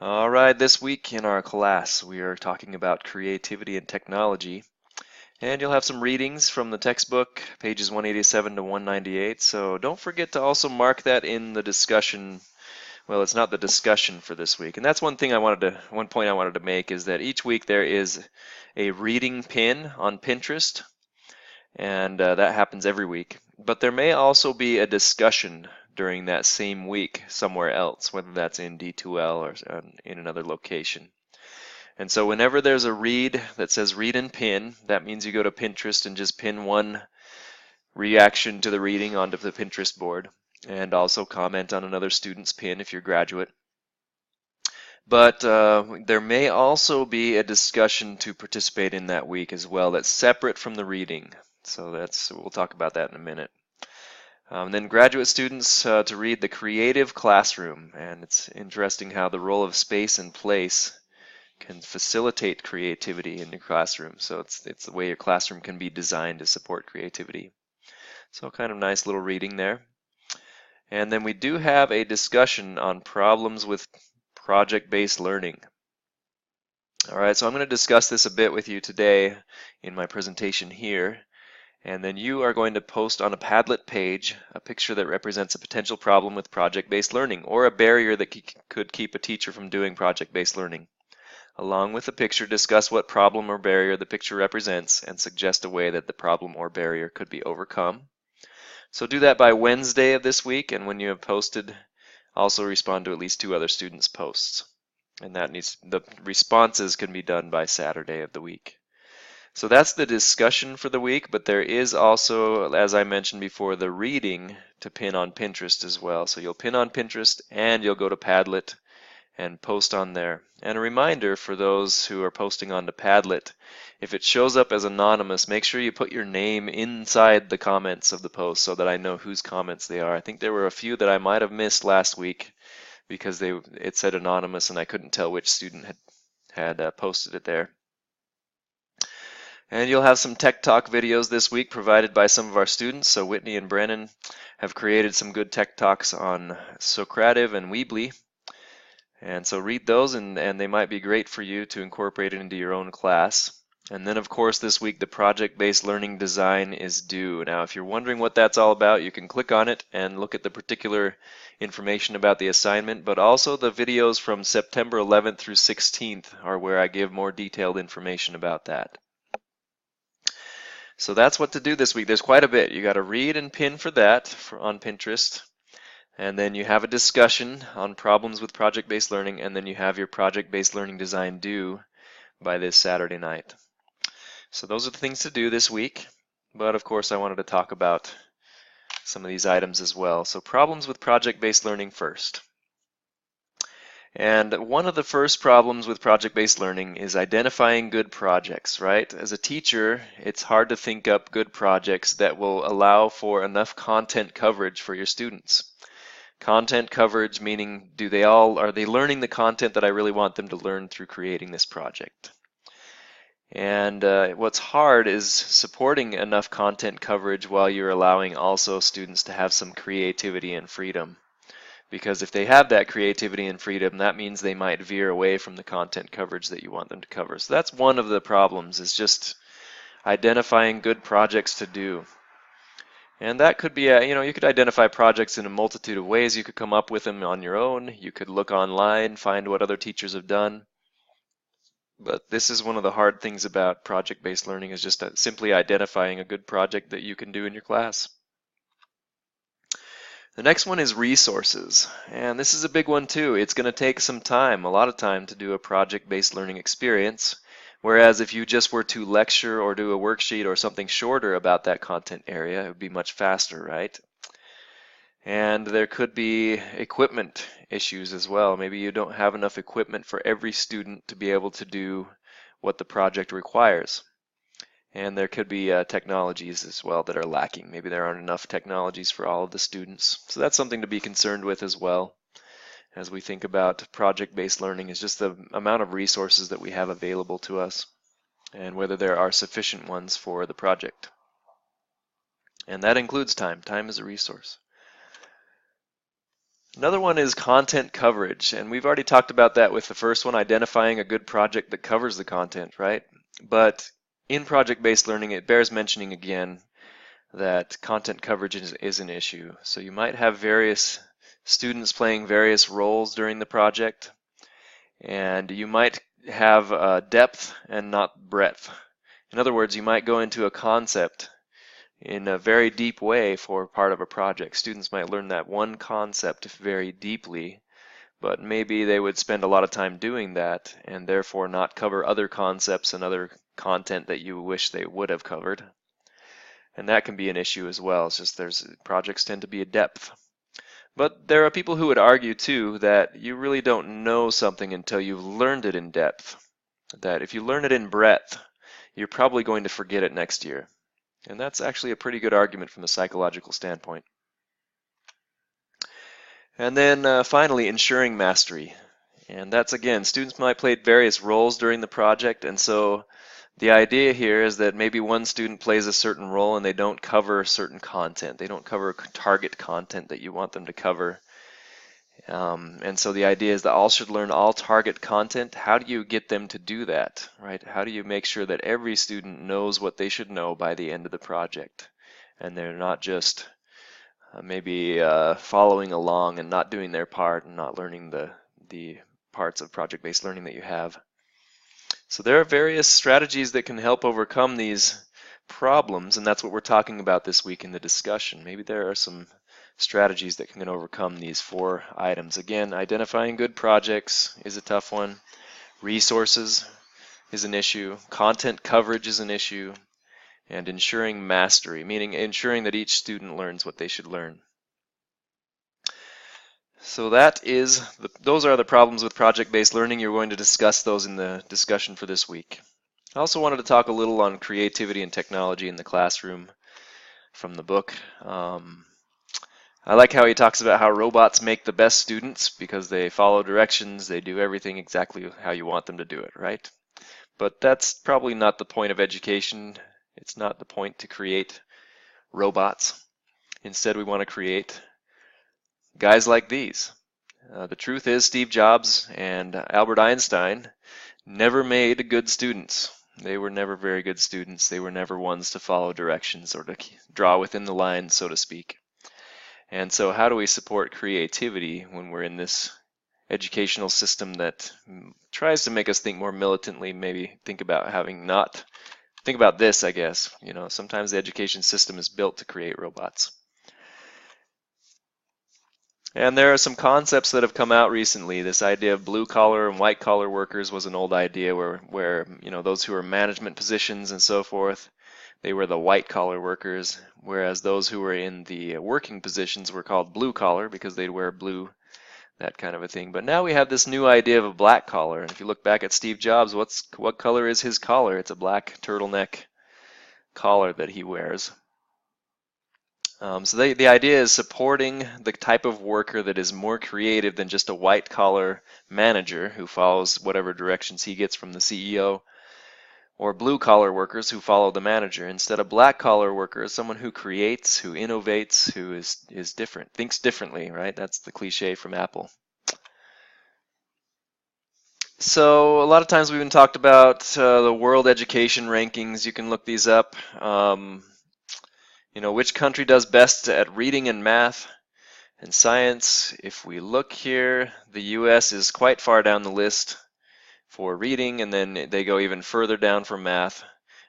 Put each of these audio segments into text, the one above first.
All right, this week in our class, we are talking about creativity and technology. And you'll have some readings from the textbook, pages 187 to 198. So don't forget to also mark that in the discussion. Well, it's not the discussion for this week. And that's one point I wanted to make is that each week there is a reading pin on Pinterest, and that happens every week. But there may also be a discussion during that same week somewhere else, whether that's in D2L or in another location. And so whenever there's a read that says read and pin, that means you go to Pinterest and just pin one reaction to the reading onto the Pinterest board, and also comment on another student's pin if you're a graduate. But there may also be a discussion to participate in that week as well that's separate from the reading. So we'll talk about that in a minute. Then graduate students to read The Creative Classroom, and it's interesting how the role of space and place can facilitate creativity in your classroom. So it's the way your classroom can be designed to support creativity. So kind of nice little reading there. And then we do have a discussion on problems with project-based learning. All right, so I'm going to discuss this a bit with you today in my presentation here. And then you are going to post on a Padlet page a picture that represents a potential problem with project-based learning or a barrier that could keep a teacher from doing project-based learning. Along with the picture, discuss what problem or barrier the picture represents and suggest a way that the problem or barrier could be overcome. So do that by Wednesday of this week, and when you have posted, also respond to at least 2 other students' posts. And the responses can be done by Saturday of the week. So that's the discussion for the week, but there is also, as I mentioned before, the reading to pin on Pinterest as well. So you'll pin on Pinterest and you'll go to Padlet and post on there. And a reminder for those who are posting onto Padlet, if it shows up as anonymous, make sure you put your name inside the comments of the post so that I know whose comments they are. I think there were a few that I might have missed last week because it said anonymous and I couldn't tell which student had posted it there. And you'll have some Tech Talk videos this week provided by some of our students. So Whitney and Brennan have created some good Tech Talks on Socrative and Weebly. And so read those, and they might be great for you to incorporate it into your own class. And then, of course, this week the project-based learning design is due. Now, if you're wondering what that's all about, you can click on it and look at the particular information about the assignment, but also the videos from September 11th through 16th are where I give more detailed information about that. So that's what to do this week. There's quite a bit. You got to read and pin for that on Pinterest. And then you have a discussion on problems with project-based learning, and then you have your project-based learning design due by this Saturday night. So those are the things to do this week. But of course, I wanted to talk about some of these items as well. So problems with project-based learning first. And one of the first problems with project-based learning is identifying good projects, right? As a teacher, it's hard to think up good projects that will allow for enough content coverage for your students. Content coverage meaning are they learning the content that I really want them to learn through creating this project? And what's hard is supporting enough content coverage while you're allowing also students to have some creativity and freedom. Because if they have that creativity and freedom, that means they might veer away from the content coverage that you want them to cover. So that's one of the problems, is just identifying good projects to do. And that could be, you could identify projects in a multitude of ways. You could come up with them on your own. You could look online, find what other teachers have done. But this is one of the hard things about project-based learning, is just simply identifying a good project that you can do in your class. The next one is resources, and this is a big one too. It's going to take some time, a lot of time, to do a project-based learning experience, whereas if you just were to lecture or do a worksheet or something shorter about that content area, it would be much faster, right? And there could be equipment issues as well. Maybe you don't have enough equipment for every student to be able to do what the project requires. And there could be technologies as well that are lacking. Maybe there aren't enough technologies for all of the students. So that's something to be concerned with as well as we think about project-based learning, is just the amount of resources that we have available to us and whether there are sufficient ones for the project. And that includes time. Time is a resource. Another one is content coverage, and we've already talked about that with the first one, identifying a good project that covers the content, right? But in project-based learning, it bears mentioning again that content coverage is an issue. So you might have various students playing various roles during the project, and you might have depth and not breadth. In other words, you might go into a concept in a very deep way for part of a project. Students might learn that one concept very deeply, but maybe they would spend a lot of time doing that and therefore not cover other concepts and other content that you wish they would have covered. And that can be an issue as well. It's just projects tend to be a depth. But there are people who would argue too that you really don't know something until you've learned it in depth. That if you learn it in breadth, you're probably going to forget it next year. And that's actually a pretty good argument from a psychological standpoint. And then finally, ensuring mastery. And that's again, students might play various roles during the project, and so the idea here is that maybe one student plays a certain role and they don't cover certain content. They don't cover target content that you want them to cover. And so the idea is that all should learn all target content. How do you get them to do that, right? How do you make sure that every student knows what they should know by the end of the project? And they're not just maybe following along and not doing their part and not learning the parts of project-based learning that you have. So there are various strategies that can help overcome these problems, and that's what we're talking about this week in the discussion. Maybe there are some strategies that can overcome these 4 items. Again, identifying good projects is a tough one. Resources is an issue. Content coverage is an issue. And ensuring mastery, meaning ensuring that each student learns what they should learn. So those are the problems with project-based learning. You're going to discuss those in the discussion for this week. I also wanted to talk a little on creativity and technology in the classroom from the book. I like how he talks about how robots make the best students because they follow directions, they do everything exactly how you want them to do it, right? But that's probably not the point of education. It's not the point to create robots. Instead, we want to create guys like these. The truth is, Steve Jobs and Albert Einstein never made good students. They were never very good students. They were never ones to follow directions or to draw within the lines, so to speak. And so how do we support creativity when we're in this educational system that tries to make us think more militantly, maybe think about think about this, I guess. You know, sometimes the education system is built to create robots. And there are some concepts that have come out recently. This idea of blue collar and white collar workers was an old idea where you know, those who are management positions and so forth, they were the white collar workers, whereas those who were in the working positions were called blue collar because they'd wear blue, that kind of a thing. But now we have this new idea of a black collar, and if you look back at Steve Jobs, what color is his collar? It's a black turtleneck collar that he wears. So the idea is supporting the type of worker that is more creative than just a white collar manager who follows whatever directions he gets from the CEO, or blue collar workers who follow the manager. Instead, a black collar worker is someone who creates, who innovates, who is different, thinks differently, right? That's the cliche from Apple. So a lot of times we've been talked about the world education rankings. You can look these up. You know, which country does best at reading and math and science? If we look here, the US is quite far down the list for reading, and then they go even further down for math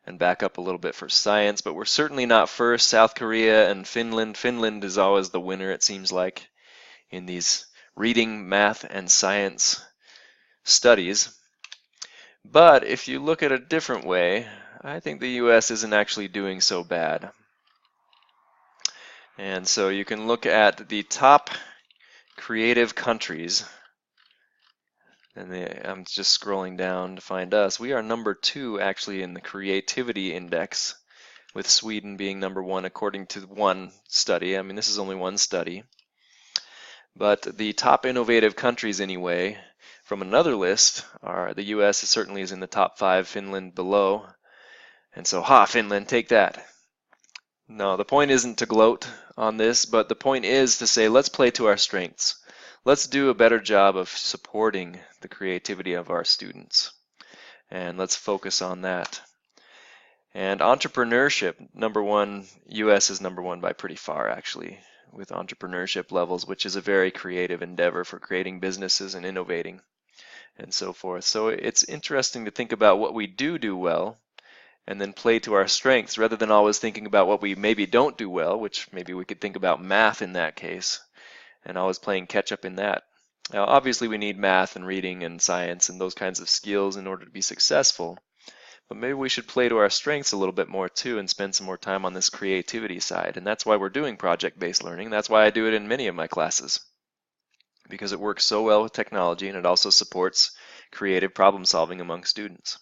and back up a little bit for science, but we're certainly not first. South Korea and Finland. Finland is always the winner, it seems like, in these reading, math, and science studies. But if you look at a different way, I think the US isn't actually doing so bad. And so you can look at the top creative countries, and I'm just scrolling down to find us. We are number 2 actually in the creativity index, with Sweden being number 1 according to one study. I mean, this is only one study. But the top innovative countries anyway, from another list, are the US certainly is in the top 5, Finland below. And so, Finland, take that. No, the point isn't to gloat on this, but the point is to say, let's play to our strengths. let's do a better job of supporting the creativity of our students. And let's focus on that. And entrepreneurship, number one, US is number one by pretty far actually, with entrepreneurship levels, which is a very creative endeavor for creating businesses and innovating and so forth. So it's interesting to think about what we do well and then play to our strengths rather than always thinking about what we maybe don't do well, which maybe we could think about math in that case, and always playing catch up in that. Now, obviously we need math and reading and science and those kinds of skills in order to be successful, but maybe we should play to our strengths a little bit more too and spend some more time on this creativity side. And that's why we're doing project-based learning. That's why I do it in many of my classes, because it works so well with technology and it also supports creative problem solving among students.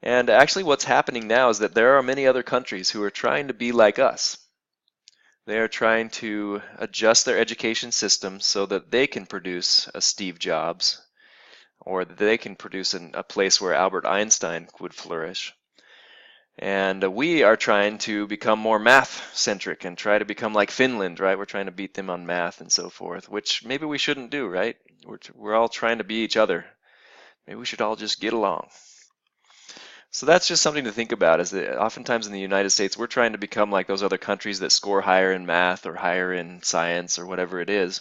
And actually what's happening now is that there are many other countries who are trying to be like us. They are trying to adjust their education system so that they can produce a Steve Jobs, or that they can produce a place where Albert Einstein would flourish. And we are trying to become more math-centric and try to become like Finland, right? We're trying to beat them on math and so forth, which maybe we shouldn't do, right? We're all trying to be each other. Maybe we should all just get along. So that's just something to think about, is that oftentimes in the United States, we're trying to become like those other countries that score higher in math or higher in science or whatever it is.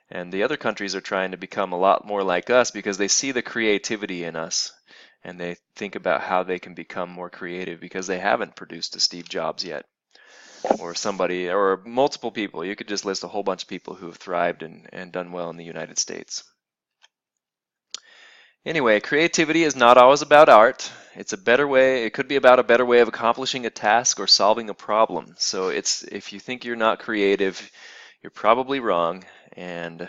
And the other countries are trying to become a lot more like us because they see the creativity in us and they think about how they can become more creative because they haven't produced a Steve Jobs yet, or somebody, or multiple people. You could just list a whole bunch of people who have thrived and done well in the United States. Anyway, creativity is not always about art. It's a better way, it could be about a better way of accomplishing a task or solving a problem. So if you think you're not creative, you're probably wrong. And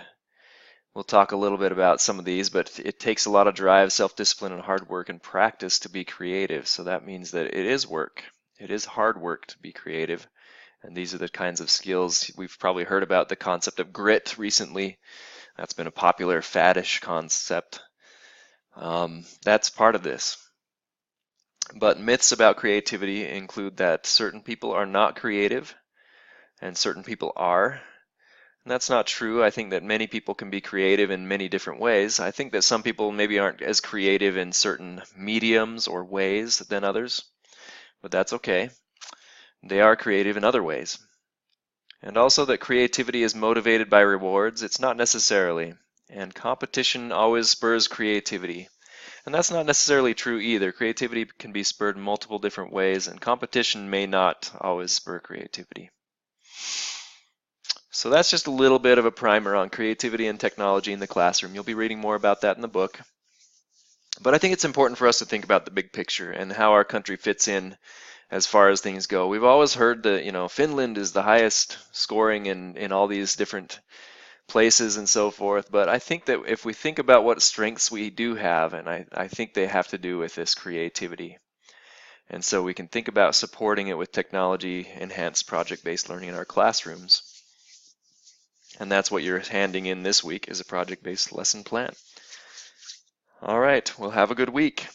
we'll talk a little bit about some of these, but it takes a lot of drive, self-discipline, and hard work and practice to be creative. So that means that it is work. It is hard work to be creative. And these are the kinds of skills. We've probably heard about the concept of grit recently. That's been a popular faddish concept. That's part of this. But myths about creativity include that certain people are not creative and certain people are. And that's not true. I think that many people can be creative in many different ways. I think that some people maybe aren't as creative in certain mediums or ways than others, but that's okay. They are creative in other ways. And also that creativity is motivated by rewards. It's not necessarily. And competition always spurs creativity. And that's not necessarily true either. Creativity can be spurred in multiple different ways, and competition may not always spur creativity. So that's just a little bit of a primer on creativity and technology in the classroom. You'll be reading more about that in the book. But I think it's important for us to think about the big picture and how our country fits in as far as things go. We've always heard that, Finland is the highest scoring in all these different places and so forth, but I think that if we think about what strengths we do have, and I think they have to do with this creativity. And so we can think about supporting it with technology-enhanced project-based learning in our classrooms. And that's what you're handing in this week, is a project-based lesson plan. All right, well, have a good week.